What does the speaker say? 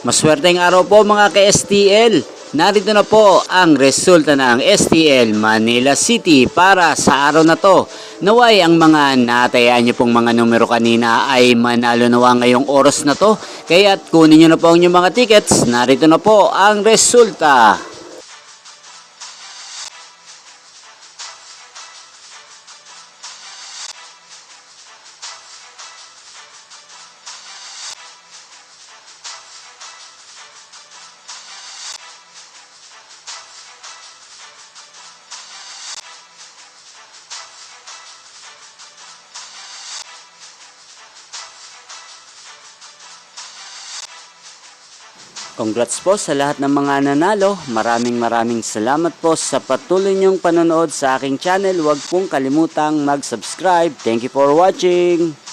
Maswerteng araw po mga ka-STL. Narito na po ang resulta ng STL Manila City para sa araw na to. Naway ang mga natayaan nyo pong mga numero kanina ay manalo nawa ngayong oras na to. Kaya't kunin nyo na po ang inyong mga tickets. Narito na po ang resulta. Congrats po sa lahat ng mga nanalo. Maraming salamat po sa patuloy niyong panonood sa aking channel. Huwag pong kalimutang mag-subscribe. Thank you for watching.